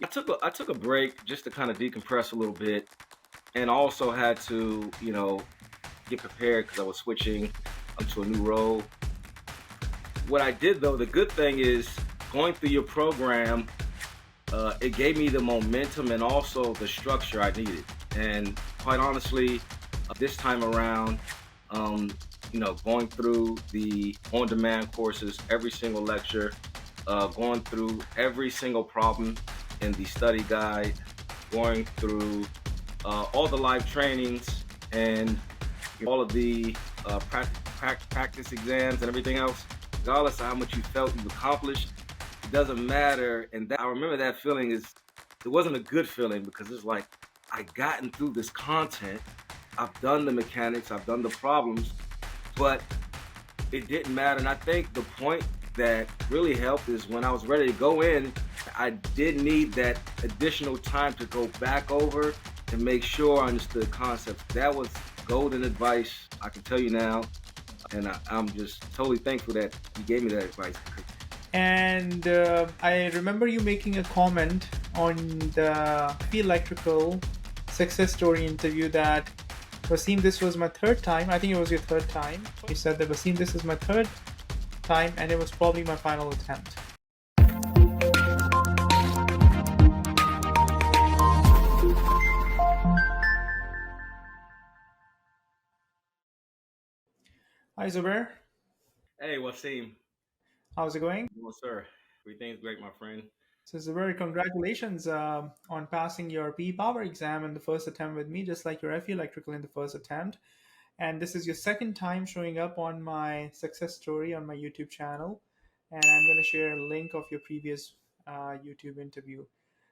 I took a break just to kind of decompress a little bit, and also had to get prepared because I was switching to a new role. What I did though, the good thing is going through your program, it gave me the momentum and also the structure I needed. And quite honestly, this time around, um, going through the on-demand courses, every single lecture, going through every single problem in the study guide, going through all the live trainings and all of the practice exams and everything else, regardless of how much you felt you've accomplished, it doesn't matter. And I remember that feeling it wasn't a good feeling because it's like I gotten through this content, I've done the mechanics, I've done the problems, but it didn't matter. And I think the point that really helped is when I was ready to go in, I did need that additional time to go back over and make sure I understood concepts. That was golden advice. I can tell you now, and I'm just totally thankful that you gave me that advice. And I remember you making a comment on the electrical success story interview that Wasim, this was my third time. I think it was your third time. You said that Wasim, this is my third time, and it was probably my final attempt. Hi, Zubair. Hey, Wasim. How's it going? Well, sir, everything's great, my friend. So, Zubair, congratulations on passing your P Power exam in the first attempt with me, just like your FE Electrical in the first attempt. And this is your second time showing up on my success story on my YouTube channel. And I'm going to share a link of your previous YouTube interview.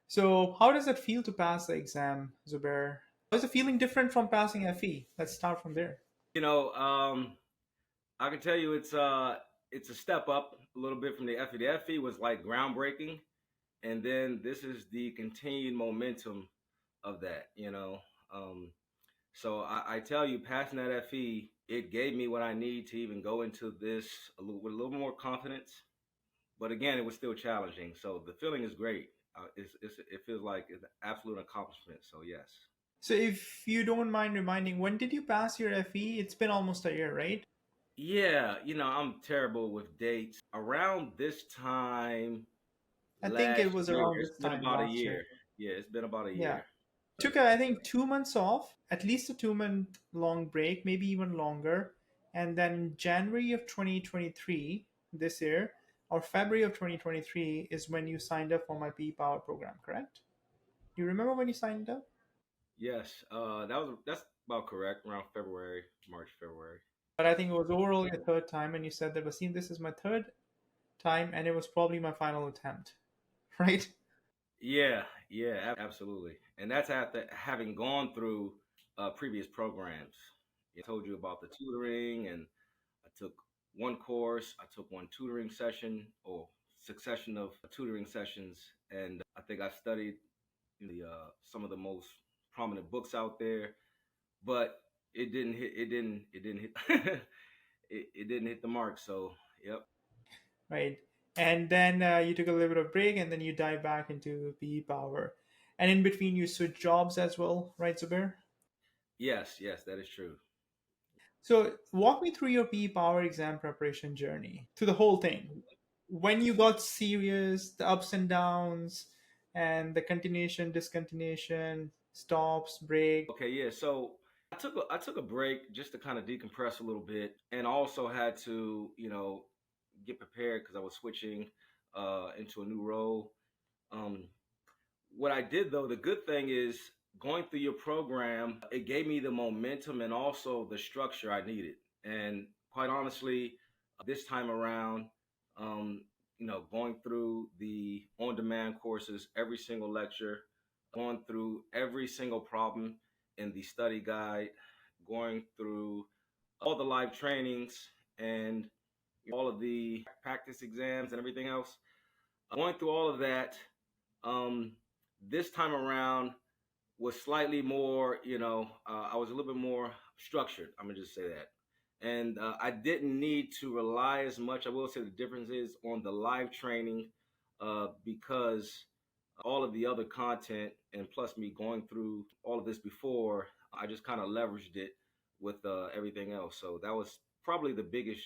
So, how does it feel to pass the exam, Zubair? How is it feeling different from passing FE? Let's start from there. You know, I can tell you it's a step up a little bit from the FE. The FE was like groundbreaking, and then this is the continued momentum of that. So I tell you, passing that FE, it gave me what I need to even go into this with a little more confidence. But again, it was still challenging. So the feeling is great. It feels like it's an absolute accomplishment. So yes. So, if you don't mind reminding, when did you pass your FE? It's been almost a year, right? Yeah, I'm terrible with dates. Around this time I think it last was year, around it's this been time about a last year. year. Yeah, it's been about a Yeah. year. Took, I think, 2 months off, at least a 2 month long break, maybe even longer. And then in January of 2023, this year, or February of 2023, is when you signed up for my P Power program, correct? You remember when you signed up? Yes, that's about correct. Around February, March, February. But I think it was overall your third time, and you said that, Wasim, this is my third time, and it was probably my final attempt, right? Yeah, yeah, absolutely. And that's after having gone through previous programs. I told you about the tutoring, and I took one course, I took one tutoring session or succession of tutoring sessions, and I think I studied the some of the most prominent books out there, but it didn't hit it didn't hit the mark. So, yep. Right. And then you took a little bit of break, and then you dive back into PE Power. And in between, you switch jobs as well, right, Zubair? Yes, yes, that is true. So walk me through your PE Power exam preparation journey, through the whole thing. When you got serious, the ups and downs, and the continuation, discontinuation, stops, break. Okay, yeah. So I took a break just to kind of decompress a little bit, and also had to get prepared because I was switching into a new role. Um, what I did though, the good thing is going through your program, it gave me the momentum and also the structure I needed. And quite honestly, this time around, going through the on-demand courses, every single lecture, going through every single problem in the study guide, going through all the live trainings and all of the practice exams and everything else. Going through all of that, um, this time around was slightly more, I was a little bit more structured. I'm gonna just say that. And I didn't need to rely as much. I will say the difference is on the live training because all of the other content, and plus me going through all of this before, I just kind of leveraged it with everything else. So that was probably the biggest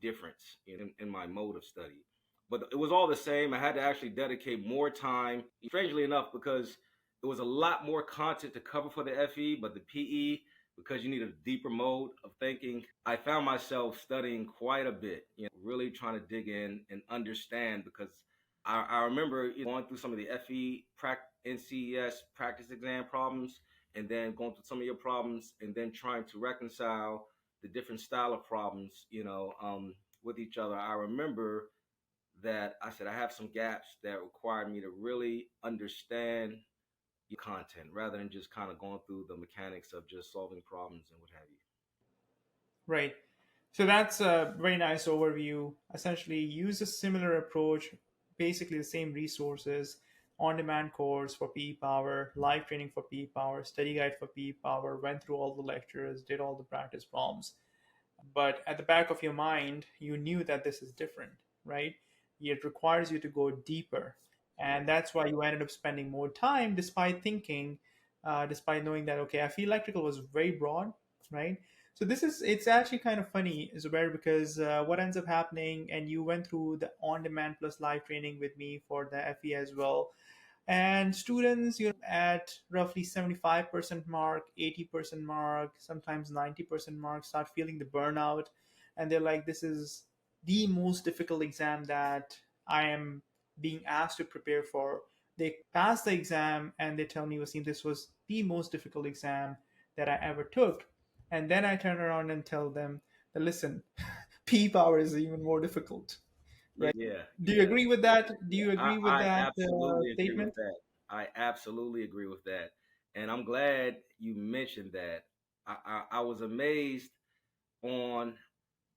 difference in my mode of study. But it was all the same. I had to actually dedicate more time, strangely enough, because it was a lot more content to cover for the FE, but the PE, because you need a deeper mode of thinking, I found myself studying quite a bit, really trying to dig in and understand because I remember going through some of the NCEES practice exam problems and then going through some of your problems and then trying to reconcile the different style of problems, with each other. I remember that I said I have some gaps that required me to really understand content rather than just kind of going through the mechanics of just solving problems and what have you. Right. So that's a very nice overview. Essentially, use a similar approach, basically the same resources, on-demand course for PE Power, live training for PE Power, study guide for PE Power, went through all the lectures, did all the practice problems. But at the back of your mind, you knew that this is different, right? It requires you to go deeper. And that's why you ended up spending more time despite thinking, despite knowing that, okay, I feel electrical was very broad, right? So it's actually kind of funny, Zubair, because what ends up happening, and you went through the on-demand plus live training with me for the FE as well, and students, at roughly 75% mark, 80% mark, sometimes 90% mark, start feeling the burnout, and they're like, this is the most difficult exam that I am being asked to prepare for. They pass the exam and they tell me, Wasim, this was the most difficult exam that I ever took. And then I turn around and tell them that, listen, P power is even more difficult, right? Yeah, Do you yeah. agree with that? Do you I, agree with I that absolutely agree with statement? that. I absolutely agree with that. And I'm glad you mentioned that. I was amazed on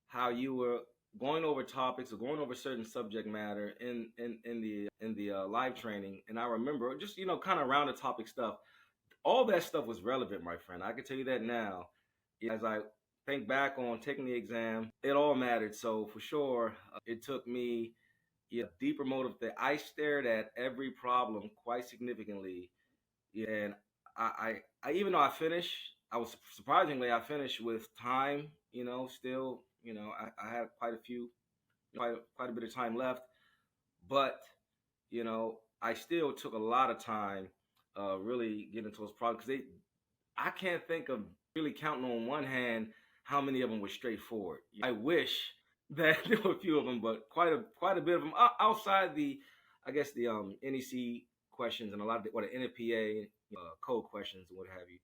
how you were going over topics or going over certain subject matter in the live training. And I remember just, kind of around the topic stuff. All that stuff was relevant, my friend. I can tell you that now. As I think back on taking the exam, it all mattered. So for sure, it took me deeper motive that I stared at every problem quite significantly. And I even though I finished, I finished with time, still, I had quite a bit of time left, but, I still took a lot of time, really getting into those problems because I can't think of really counting on one hand how many of them were straightforward. I wish that there were a few of them, but quite a bit of them outside I guess the NEC questions and a lot of the NFPA code questions and what have you.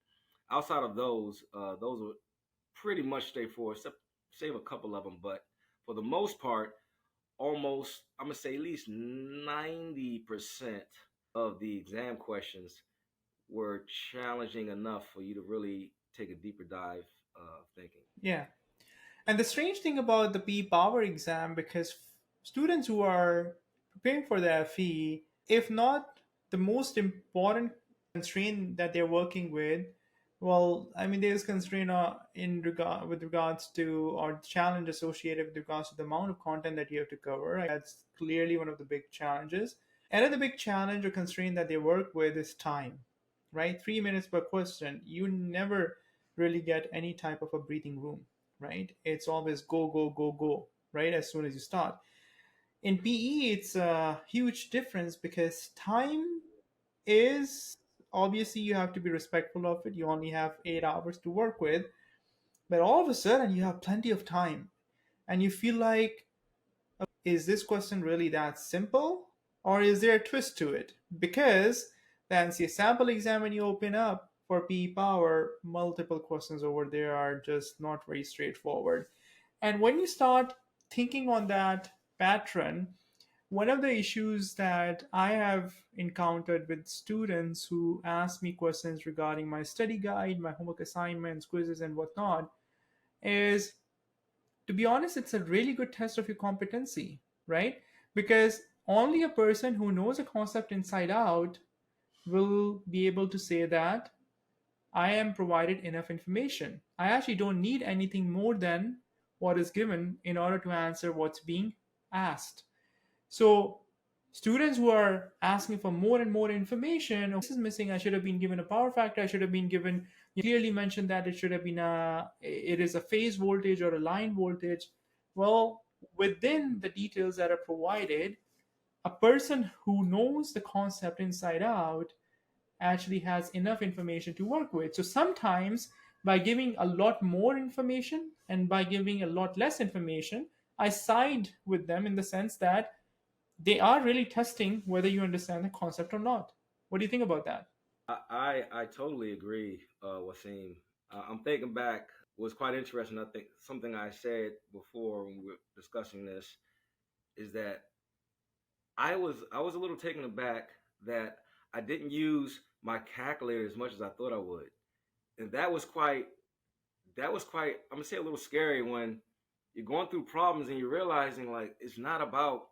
Outside of those were pretty much straightforward, except save a couple of them. But for the most part, almost I'm gonna say at least 90% of the exam questions were challenging enough for you to really take a deeper dive thinking. Yeah. And the strange thing about the P Power exam, because students who are preparing for the FE, if not the most important constraint that they're working with, well, I mean, there's constraint in regard with regards to, or challenge associated with regards to the amount of content that you have to cover. Right? That's clearly one of the big challenges. Another big challenge or constraint that they work with is time, right? 3 minutes per question. You never really get any type of a breathing room, right? It's always go, go, go, go, right? As soon as you start. In PE, it's a huge difference because time is, obviously, you have to be respectful of it. You only have 8 hours to work with, but all of a sudden you have plenty of time and you feel like, is this question really that simple? Or is there a twist to it? Because the NCA sample exam, when you open up for PE Power, multiple questions over there are just not very straightforward. And when you start thinking on that pattern, one of the issues that I have encountered with students who ask me questions regarding my study guide, my homework assignments, quizzes, and whatnot is, to be honest, it's a really good test of your competency, right? Because only a person who knows a concept inside out will be able to say that I am provided enough information. I actually don't need anything more than what is given in order to answer what's being asked. So Students who are asking for more and more information, "Oh, this is missing, I should have been given a power factor, I should have been given, you clearly mentioned that it should have been it is a phase voltage or a line voltage." Well, within the details that are provided, a person who knows the concept inside out actually has enough information to work with. So sometimes by giving a lot more information and by giving a lot less information, I side with them in the sense that they are really testing whether you understand the concept or not. What do you think about that? I totally agree, Wasim. I'm thinking back. Was quite interesting. I think something I said before when we were discussing this is that I was a little taken aback that I didn't use my calculator as much as I thought I would, and that was quite I'm gonna say a little scary when you're going through problems and you're realizing like it's not about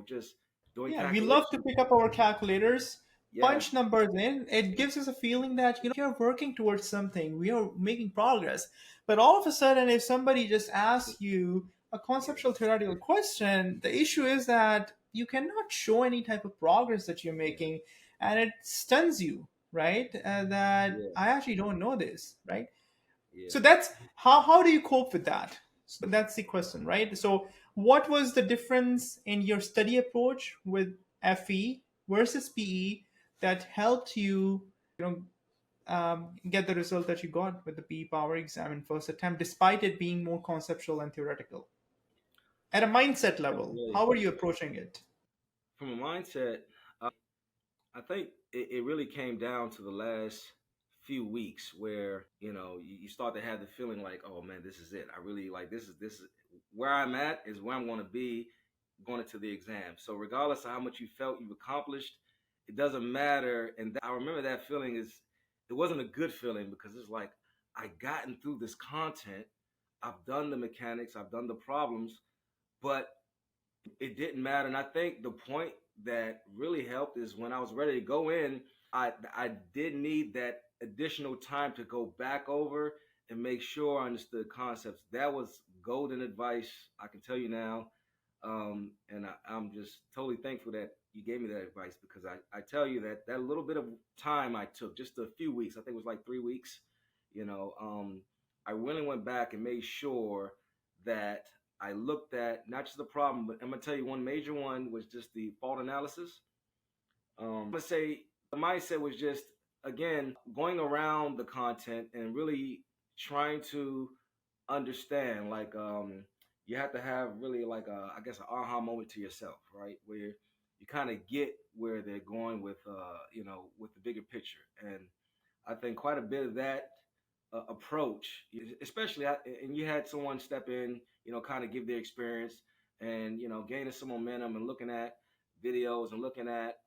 just doing Yeah, we love to calculations. pick up our calculators, Yeah, punch numbers in. It gives us a feeling that, we are working towards something, we are making progress. But all of a sudden, if somebody just asks you a yeah, conceptual theoretical question, the issue is that you cannot show any type of progress that you're yeah, making, and it stuns you, right? That yeah, I actually don't know this, right? yeah. So that's how do you cope with that? So that's the question, right? So what was the difference in your study approach with FE versus PE that helped you, you know, get the result that you got with the PE power exam in first attempt, despite it being more conceptual and theoretical? At a mindset That's level, really how are you approaching it? from a mindset. I think it really came down to the last few weeks where you start to have the feeling like, oh man, this is it. I really like this is where I'm at is where I'm going to be going into the exam. So regardless of how much you felt you've accomplished, it doesn't matter. And I remember that feeling is it wasn't a good feeling because it's like I gotten through this content, I've done the mechanics, I've done the problems, but it didn't matter. And I think the point that really helped is when I was ready to go in, I did need that additional time to go back over and make sure I understood concepts. That was golden advice. I can tell you now. And I'm just totally thankful that you gave me that advice because I tell you that that little bit of time I took, just a few weeks, I think it was like 3 weeks, you know, um, I really went back and made sure that I looked at not just the problem, but I'm gonna tell you one major one was just the fault analysis. I'm gonna say the mindset was just again going around the content and really trying to understand. Like you have to have really like I guess an aha moment to yourself, right? Where you kind of get where they're going with with the bigger picture. And I think quite a bit of that approach, especially, and you had someone step in, kind of give their experience and, gaining some momentum and looking at videos and looking at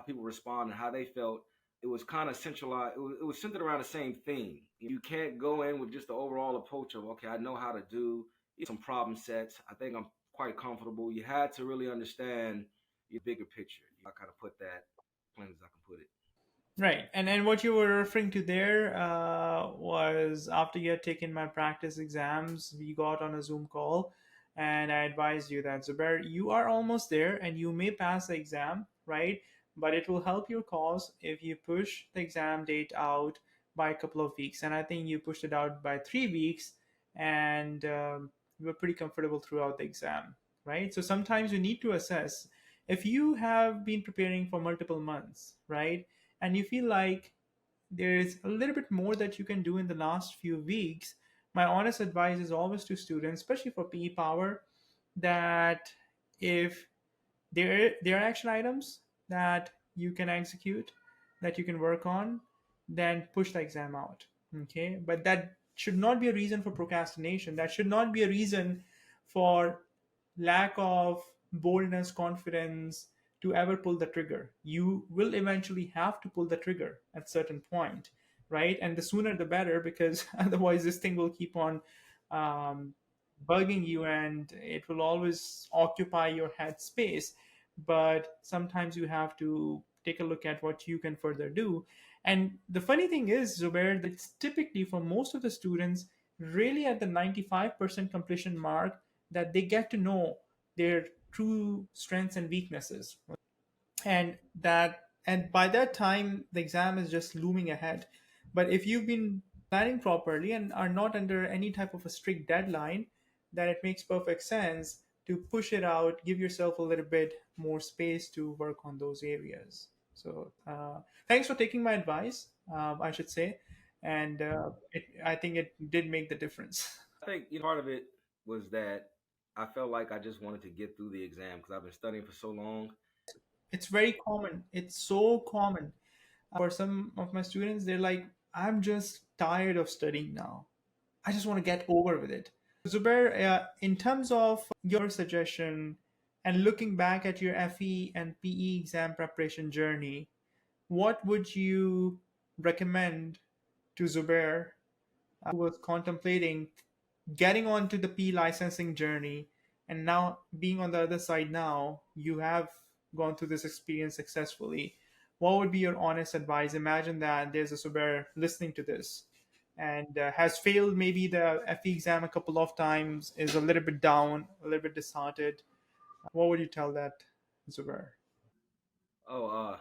people respond and how they felt. It was kind of centralized. It was centered around the same theme. You can't go in with just the overall approach of, okay, I know how to do some problem sets. I think I'm quite comfortable. You had to really understand your bigger picture. I kind of put that plain as I can put it. Right. And what you were referring to there was after you had taken my practice exams, we got on a Zoom call and I advised you that, Zubair, you are almost there and you may pass the exam, right? But it will help your cause if you push the exam date out by a couple of weeks. And I think you pushed it out by 3 weeks and you were pretty comfortable throughout the exam, right? So sometimes you need to assess if you have been preparing for multiple months, right? And you feel like there's a little bit more that you can do in the last few weeks, my honest advice is always to students, especially for PE Power, that if there are action items that you can execute, that you can work on, then push the exam out. Okay, but that should not be a reason for procrastination. That should not be a reason for lack of boldness, confidence to ever pull the trigger. You will eventually have to pull the trigger at certain point, right? And the sooner the better, because otherwise this thing will keep on um, bugging you and it will always occupy your head space. But sometimes you have to take a look at what you can further do. And the funny thing is, Zubair, that it's typically for most of the students really at the 95% completion mark that they get to know their true strengths and weaknesses. And by that time the exam is just looming ahead. But if you've been planning properly and are not under any type of a strict deadline, then it makes perfect sense to push it out, give yourself a little bit more space to work on those areas. So thanks for taking my advice, I should say. And I think it did make the difference. I think part of it was that I felt like I just wanted to get through the exam because I've been studying for so long. It's very common, it's so common. For some of my students, they're like, I'm just tired of studying now, I just want to get over with it. Zubair, in terms of your suggestion and looking back at your FE and PE exam preparation journey, what would you recommend to Zubair, who was contemplating getting onto the P licensing journey, and now being on the other side now, you have gone through this experience successfully. What would be your honest advice? Imagine that there's a Zubair listening to this and has failed maybe the FE exam a couple of times, is a little bit down, a little bit disheartened. What would you tell that Zubair? Oh,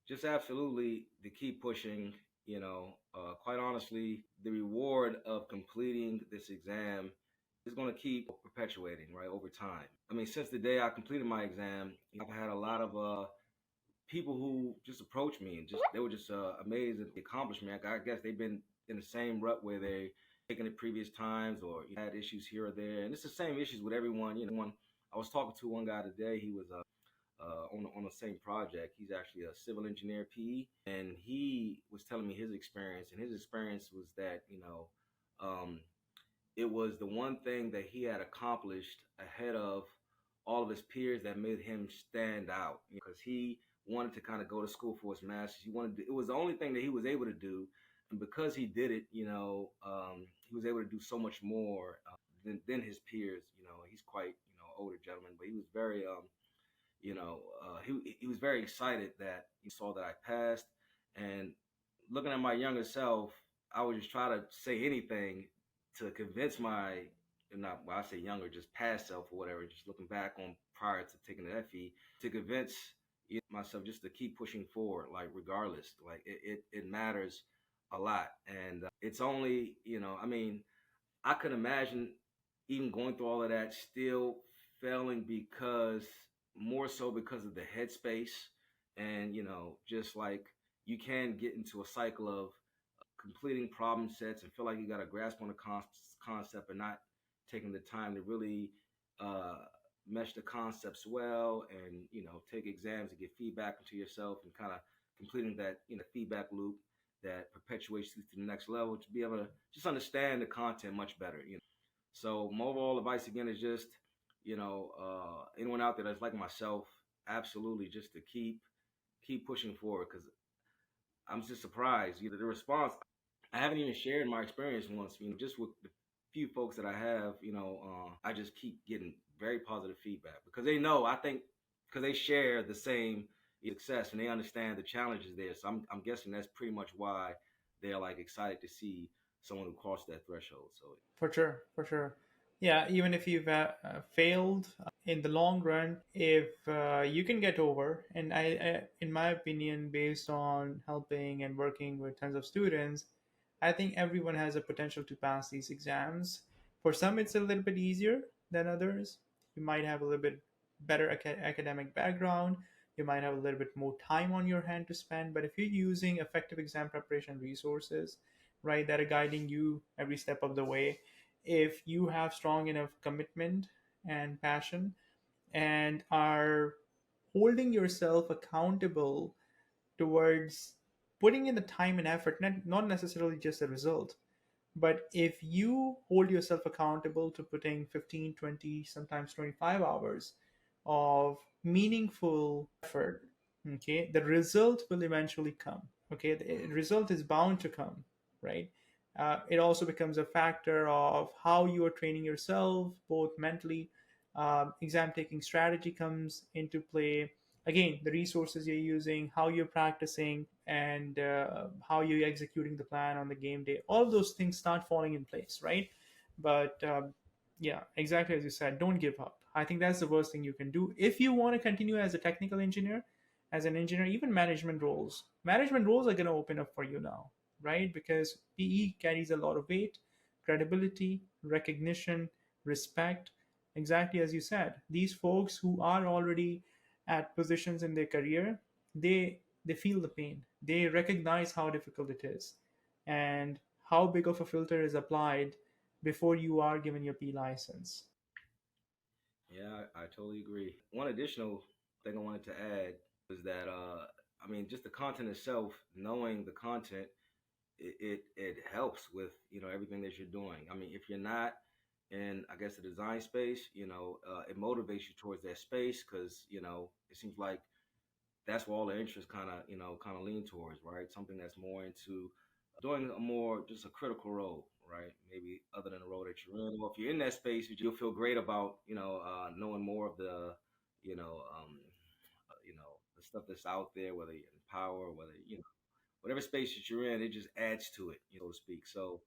just absolutely to keep pushing. Quite honestly, the reward of completing this exam is going to keep perpetuating, right, over time. I mean, since the day I completed my exam, I've had a lot of people who just approached me and just they were just amazed at the accomplishment. I guess they've been in the same rut where they taken it previous times or had issues here or there, and it's the same issues with everyone. I was talking to one guy today. He was on the same project. He's actually a civil engineer PE, and he was telling me his experience. And his experience was that um, it was the one thing that he had accomplished ahead of all of his peers that made him stand out because he wanted to kind of go to school for his master's. It was the only thing that he was able to do, and because he did it, he was able to do so much more than his peers. He's quite older gentleman, but he was very he was very excited that he saw that I passed. And looking at my younger self, I would just try to say anything to convince my, not well, I say younger, just past self or whatever, just looking back on prior to taking the FE, to convince myself just to keep pushing forward, like regardless, like it matters a lot. And it's only, I mean, I could imagine even going through all of that, still failing because more so because of the headspace. And just like you can get into a cycle of completing problem sets and feel like you got a grasp on the concept and not taking the time to really uh, mesh the concepts well, and take exams and get feedback into yourself, and kind of completing that feedback loop that perpetuates you to the next level to be able to just understand the content much better. So my overall advice again is just, anyone out there that's like myself, absolutely just to keep pushing forward, because I'm just surprised. The response, I haven't even shared my experience once, just with the few folks that I have, I just keep getting very positive feedback because they know, I think, because they share the same success and they understand the challenges there. So I'm guessing that's pretty much why they're like excited to see someone who crossed that threshold. So For sure, for sure. Yeah, even if you've failed in the long run, if you can get over, and in my opinion, based on helping and working with tons of students, I think everyone has a potential to pass these exams. For some, it's a little bit easier than others. You might have a little bit better academic background. You might have a little bit more time on your hand to spend. But if you're using effective exam preparation resources, right, that are guiding you every step of the way, if you have strong enough commitment and passion and are holding yourself accountable towards putting in the time and effort, not necessarily just a result, but if you hold yourself accountable to putting 15, 20, sometimes 25 hours of meaningful effort, okay, the result will eventually come. Okay, the result is bound to come, right? It also becomes a factor of how you are training yourself, both mentally. Exam taking strategy comes into play. Again, the resources you're using, how you're practicing, and how you're executing the plan on the game day. All those things start falling in place, right? But yeah, exactly as you said, don't give up. I think that's the worst thing you can do if you want to continue as a technical engineer, as an engineer, even management roles. Management roles are going to open up for you now, right? Because PE carries a lot of weight, credibility, recognition, respect. Exactly as you said, these folks who are already at positions in their career, they feel the pain. They recognize how difficult it is and how big of a filter is applied before you are given your P license. Yeah, I totally agree. One additional thing I wanted to add was that I mean, just the content itself, knowing the content, it helps with everything that you're doing. I mean, if you're not in, I guess, the design space, it motivates you towards that space because it seems like that's where all the interest kind of lean towards, right? Something that's more into doing a more just a critical role, right? Maybe other than the role that you're in. Or if you're in that space, you'll feel great about knowing more of the the stuff that's out there, whether you're in power, whether whatever space that you're in, it just adds to it, so to speak. So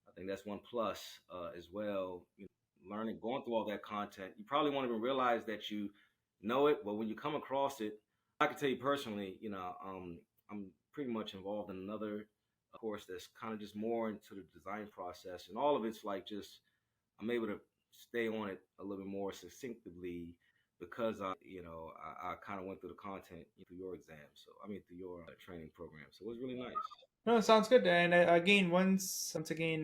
I think that's one plus as well. Learning, going through all that content, you probably won't even realize that you know it, but when you come across it, I can tell you personally, I'm pretty much involved in another course that's kind of just more into the design process, and all of it's like just I'm able to stay on it a little bit more succinctly because I kind of went through the content through your exam. So I mean through your training program. So it was really nice. No, sounds good. And again, once again,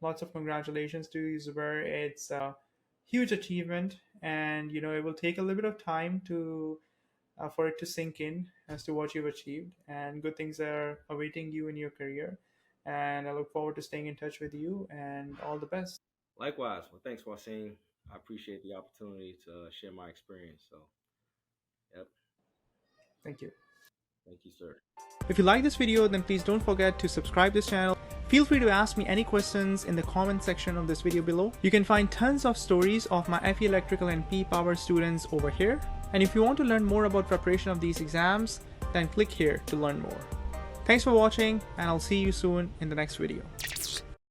lots of congratulations to you, Zubair. It's a huge achievement, and it will take a little bit of time to for it to sink in as to what you've achieved. And good things are awaiting you in your career. And I look forward to staying in touch with you. And all the best. Likewise. Well, thanks, Wasim. I appreciate the opportunity to share my experience. So, yep. Thank you. Thank you, sir. If you like this video, then please don't forget to subscribe this channel. Feel free to ask me any questions in the comment section of this video below. You can find tons of stories of my FE Electrical and P Power students over here. And if you want to learn more about preparation of these exams, then click here to learn more. Thanks for watching, and I'll see you soon in the next video.